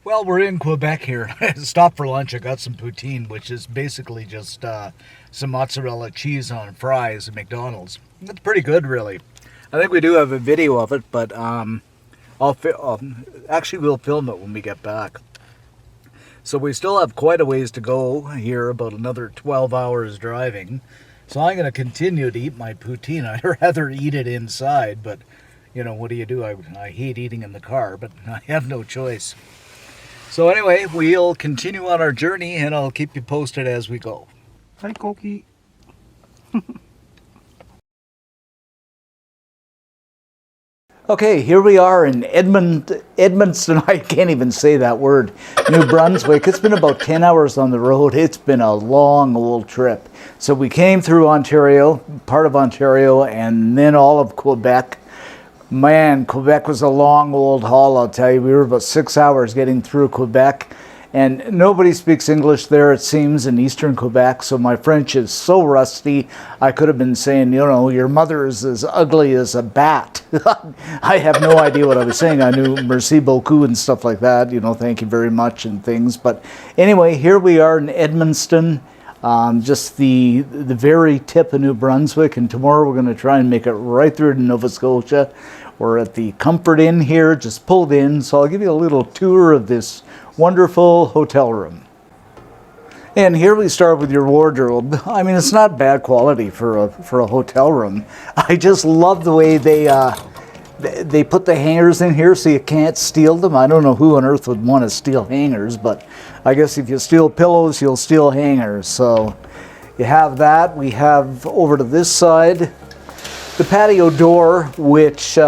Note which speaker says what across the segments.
Speaker 1: Well, we're in Quebec here. I stopped for lunch. I got some poutine, which is basically just some mozzarella cheese on fries at McDonald's. It's pretty good, really. I think we do have a video of it, but actually we'll film it when we get back. So we still have quite a ways to go here, about another 12 hours driving. So I'm going to continue to eat my poutine. I'd rather eat it inside, but you know, what do you do? I hate eating in the car, but I have no choice. So anyway, we'll continue on our journey and I'll keep you posted as we go.
Speaker 2: Hi, Koki.
Speaker 3: Okay, here we are in Edmundston, I can't even say that word, New Brunswick. It's been about 10 hours on the road. It's been a long old trip. So we came through Ontario, part of Ontario, and then all of Quebec. Man, Quebec was a long old haul, I'll tell you. We were about 6 hours getting through Quebec. And nobody speaks English there, it seems, in eastern Quebec, so my French is so rusty. I could have been saying, you know, your mother is as ugly as a bat. I have no idea what I was saying. I knew merci beaucoup and stuff like that, you know, thank you very much and things. But anyway, here we are in Edmundston, just the very tip of New Brunswick, and tomorrow we're going to try and make it right through to Nova Scotia. We're at the Comfort Inn here, just pulled in, so I'll give you a little tour of this wonderful hotel room. And here we start with your wardrobe. I mean, it's not bad quality for a hotel room. I just love the way they put the hangers in here so you can't steal them. I don't know who on earth would want to steal hangers, but I guess if you steal pillows, you'll steal hangers. So you have that. We have over to this side the patio door, which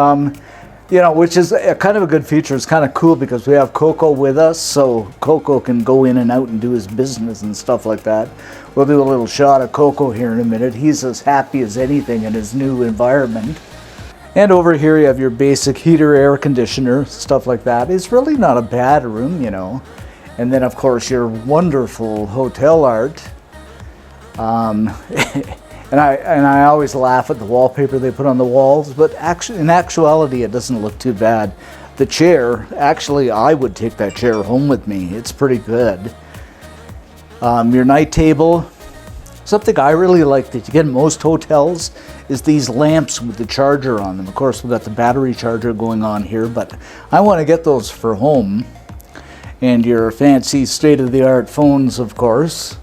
Speaker 3: which is kind of a good feature. It's kind of cool because we have Coco with us, so Coco can go in and out and do his business and stuff like that. We'll do a little shot of Coco here in a minute. He's as happy as anything in his new environment. And over here you have your basic heater, air conditioner, stuff like that. It's really not a bad room, you know. And then of course your wonderful hotel art. And I always laugh at the wallpaper they put on the walls, but in actuality it doesn't look too bad. The chair, actually I would take that chair home with me. It's pretty good. Your night table. Something I really like that you get in most hotels is these lamps with the charger on them. Of course we've got the battery charger going on here, but I want to get those for home. And your fancy state-of-the-art phones, of course.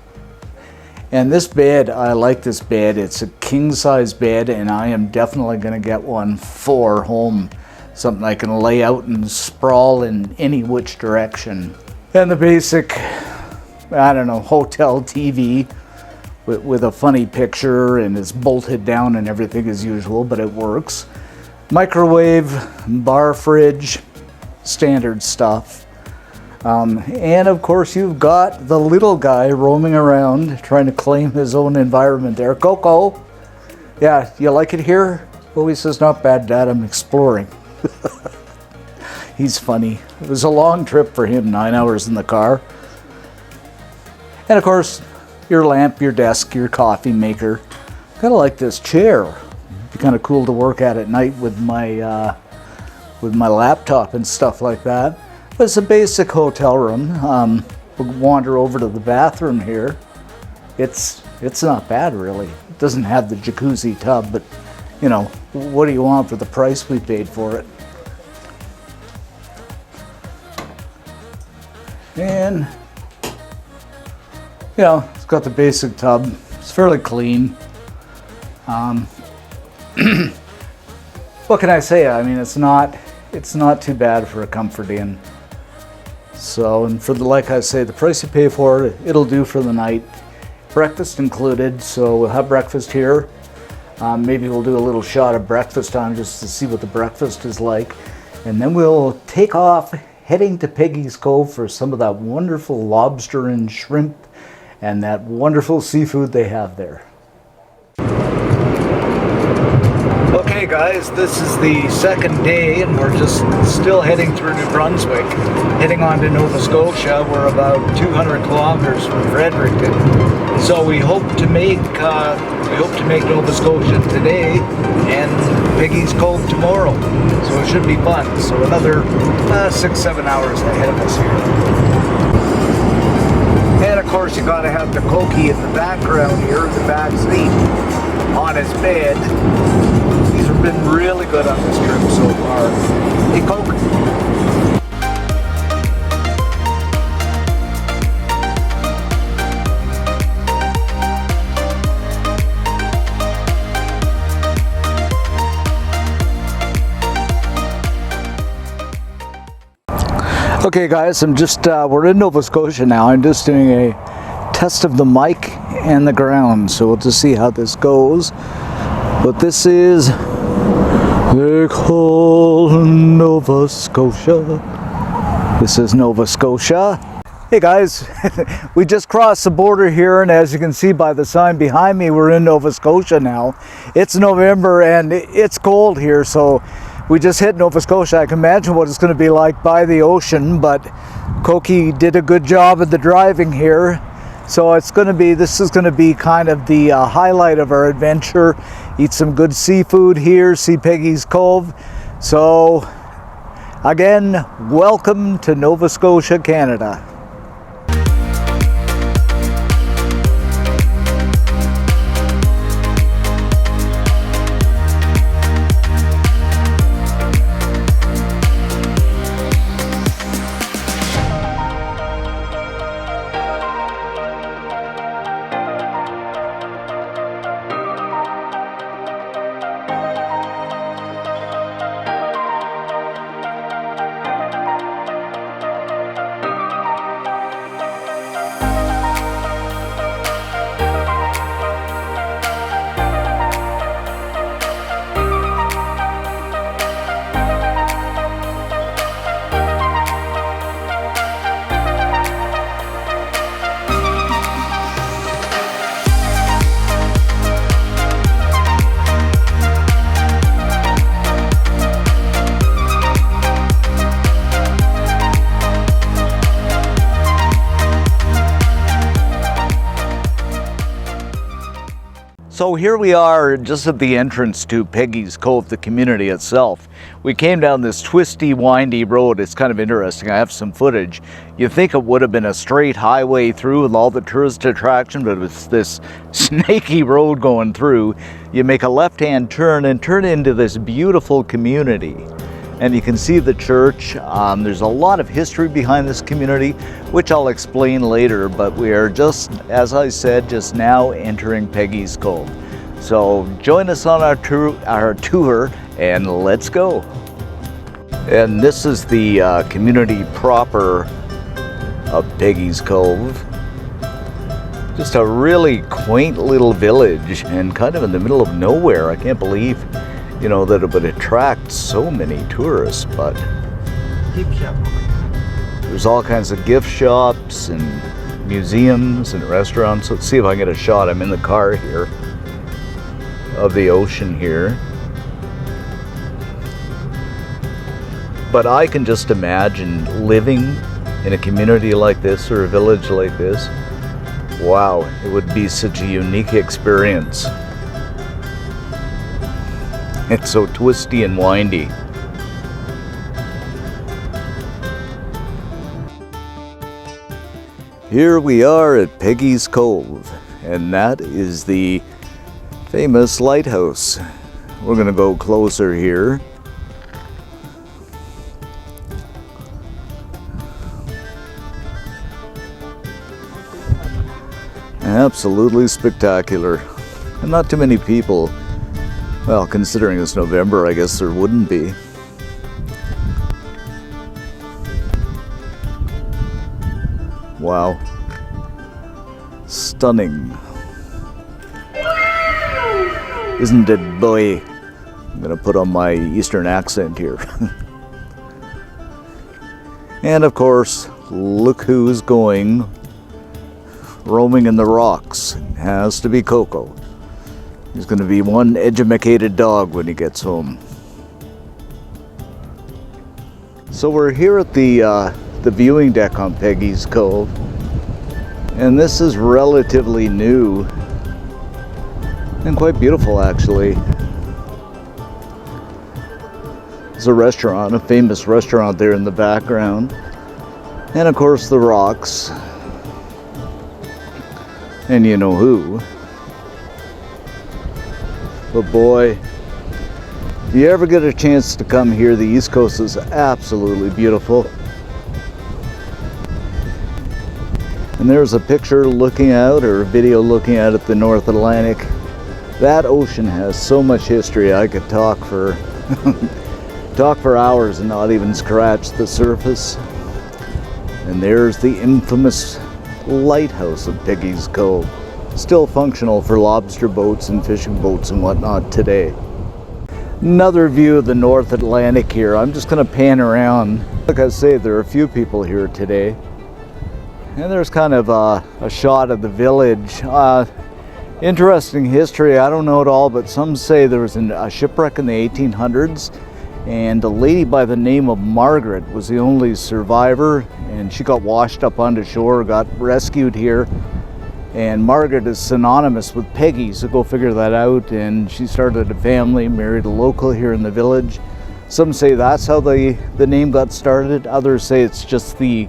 Speaker 3: And this bed, I like this bed. It's a king-size bed, and I am definitely going to get one for home. Something I can lay out and sprawl in any which direction. And the basic, I don't know, hotel TV with a funny picture, and it's bolted down and everything as usual, but it works. Microwave, bar fridge, standard stuff. And of course you've got the little guy roaming around trying to claim his own environment there. Coco, yeah, you like it here? Well, he says, not bad, Dad, I'm exploring. He's funny. It was a long trip for him, 9 hours in the car. And of course, your lamp, your desk, your coffee maker. Kind of like this chair. It'd be kind of cool to work at night with my laptop and stuff like that. But it's a basic hotel room. We'll wander over to the bathroom here. It's not bad, really. It doesn't have the jacuzzi tub, but you know, what do you want for the price we paid for it? And you know, it's got the basic tub. It's fairly clean. What can I say? I mean, it's not too bad for a Comfort Inn. So, and for the, like I say, the price you pay for it, it'll do for the night. Breakfast included, so we'll have breakfast here. Maybe we'll do a little shot of breakfast time just to see what the breakfast is like. And then we'll take off, heading to Peggy's Cove for some of that wonderful lobster and shrimp and that wonderful seafood they have there.
Speaker 1: Okay, Okay guys, this is the second day and we're just still heading through New Brunswick, heading on to Nova Scotia. We're about 200 kilometers from Fredericton. So we hope to make Nova Scotia today and Peggy's Cove tomorrow. So it should be fun. So another 6-7 hours ahead of us here. And of course you gotta have the Cokie in the background here, in the back seat, on his bed. These have been really good on this trip so far. Hey, Coke. Okay guys, we're in Nova Scotia now. I'm just doing a test of the mic and the ground, so we'll just see how this goes. But this is, they call Nova Scotia. This is Nova Scotia. Hey guys, we just crossed the border here, and as you can see by the sign behind me, we're in Nova Scotia now. It's November and it's cold here, so we just hit Nova Scotia. I can imagine what it's going to be like by the ocean, but Cokie did a good job of the driving here. So this is going to be kind of the highlight of our adventure. Eat some good seafood here, see Peggy's Cove. So again, welcome to Nova Scotia, Canada. So here we are just at the entrance to Peggy's Cove, the community itself. We came down this twisty, windy road. It's kind of interesting. I have some footage. You'd think it would have been a straight highway through with all the tourist attraction, but it's this snaky road going through. You make a left-hand turn and turn into this beautiful community. And you can see the church. There's a lot of history behind this community, which I'll explain later, but we are just, as I said, just now entering Peggy's Cove. So join us on our tour and let's go. And this is the community proper of Peggy's Cove. Just a really quaint little village and kind of in the middle of nowhere. I can't believe that it would attract so many tourists, but there's all kinds of gift shops and museums and restaurants. Let's see if I can get a shot. I'm in the car here of the ocean here. But I can just imagine living in a community like this or a village like this. Wow, it would be such a unique experience. It's so twisty and windy. Here we are at Peggy's Cove, and that is the famous lighthouse. We're gonna go closer here. Absolutely spectacular. And not too many people. Well, considering it's November, I guess there wouldn't be. Wow. Stunning. Isn't it, boy? I'm gonna put on my Eastern accent here. And of course, look who's roaming in the rocks. It has to be Coco.
Speaker 3: He's going to be one educated dog when he gets home. So we're here at the viewing deck on Peggy's Cove, and this is relatively new and quite beautiful actually. There's a restaurant, a famous restaurant there in the background, and of course the rocks, and you know who. But boy, if you ever get a chance to come here, the East Coast is absolutely beautiful. And there's a picture looking out, or a video looking out at the North Atlantic. That ocean has so much history, I could talk for hours and not even scratch the surface. And there's the infamous lighthouse of Peggy's Cove. Still functional for lobster boats and fishing boats and whatnot today. Another view of the North Atlantic here. I'm just going to pan around. Like I say, there are a few people here today. And there's kind of a shot of the village. Interesting history, I don't know it all, but some say there was a shipwreck in the 1800s, and a lady by the name of Margaret was the only survivor, and she got washed up onto shore, got rescued here. And Margaret is synonymous with Peggy, so go figure that out. And she started a family, married a local here in the village. Some say that's how the name got started. Others say it's just the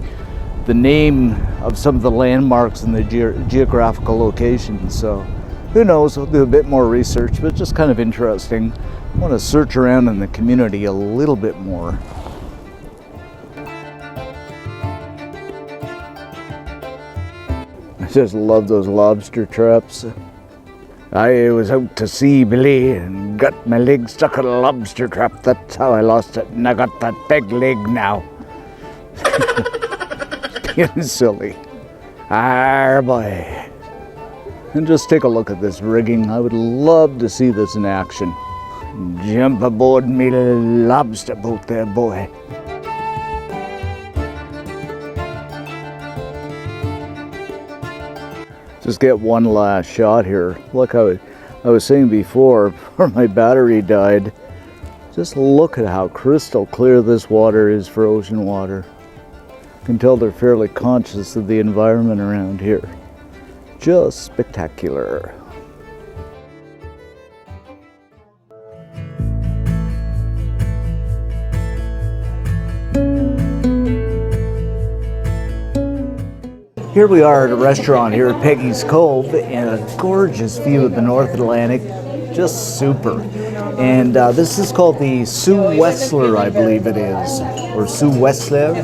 Speaker 3: name of some of the landmarks and the geographical locations. So who knows, we'll do a bit more research, but just kind of interesting. I want to search around in the community a little bit more. I just love those lobster traps. I was out to sea, Billy, and got my leg stuck in a lobster trap. That's how I lost it, and I got that big leg now. Being silly. Arr, boy. And just take a look at this rigging. I would love to see this in action. Jump aboard me lobster boat there, boy. Just get one last shot here. Look how I was saying before my battery died. Just look at how crystal clear this water is for ocean water. You can tell they're fairly conscious of the environment around here. Just spectacular. Here we are at a restaurant here at Peggy's Cove, and a gorgeous view of the North Atlantic, just super. And this is called the Sue Wessler, I believe it is, or Sue Wessler.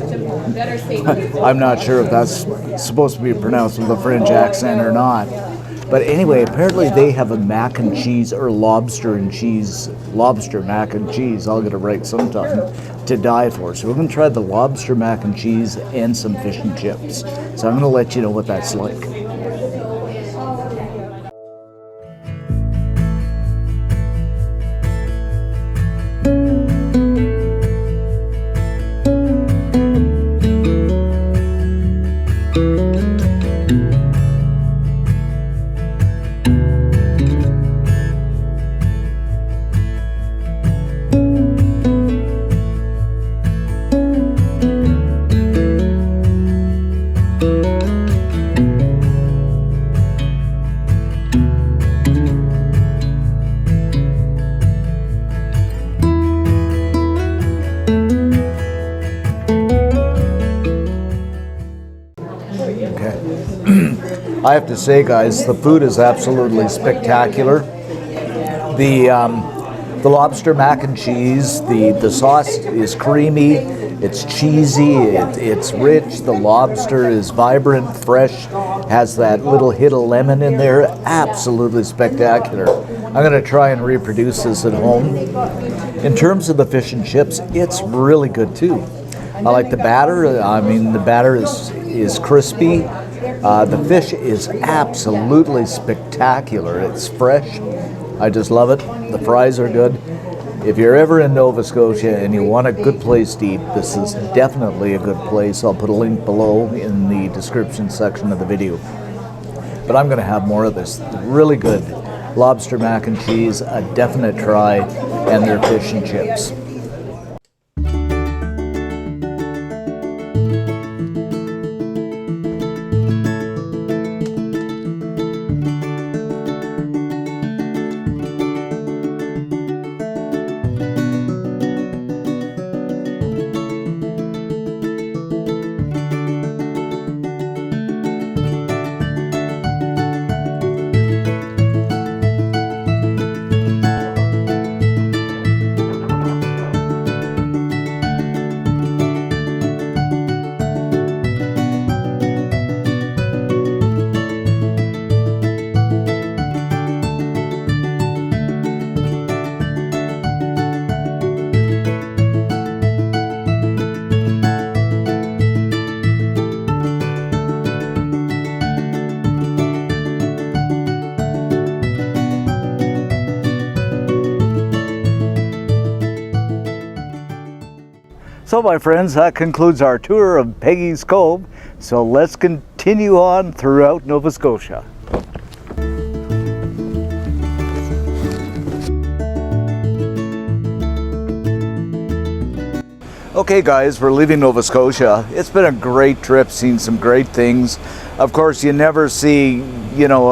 Speaker 3: I'm not sure if that's supposed to be pronounced with a French accent or not. But anyway, apparently they have a mac and cheese, or lobster mac and cheese, I'll get it right sometime, to die for. So we're going to try the lobster mac and cheese and some fish and chips. So I'm going to let you know what that's like. I have to say, guys, the food is absolutely spectacular. The lobster mac and cheese, the sauce is creamy, it's cheesy, it's rich, the lobster is vibrant, fresh, has that little hit of lemon in there. Absolutely spectacular. I'm going to try and reproduce this at home. In terms of the fish and chips, it's really good too. I like the batter. I mean, the batter is crispy. The fish is absolutely spectacular. It's fresh. I just love it. The fries are good. If you're ever in Nova Scotia and you want a good place to eat, this is definitely a good place. I'll put a link below in the description section of the video. But I'm going to have more of this. Really good. lobster mac and cheese, a definite try, and their fish and chips. So my friends, that concludes our tour of Peggy's Cove. So let's continue on throughout Nova Scotia. Okay guys, we're leaving Nova Scotia. It's been a great trip, seen some great things. Of course, you never see, you know,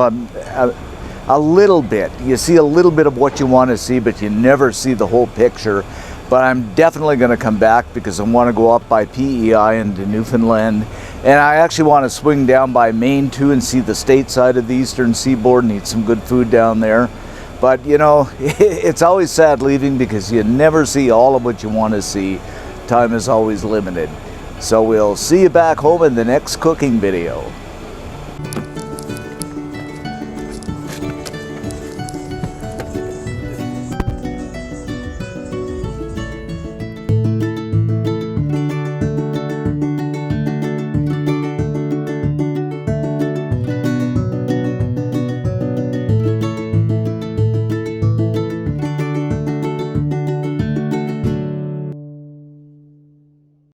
Speaker 3: a little bit. You see a little bit of what you want to see, but you never see the whole picture. But I'm definitely going to come back because I want to go up by PEI into Newfoundland. And I actually want to swing down by Maine too and see the state side of the eastern seaboard and eat some good food down there. But you know, it's always sad leaving because you never see all of what you want to see. Time is always limited. So we'll see you back home in the next cooking video.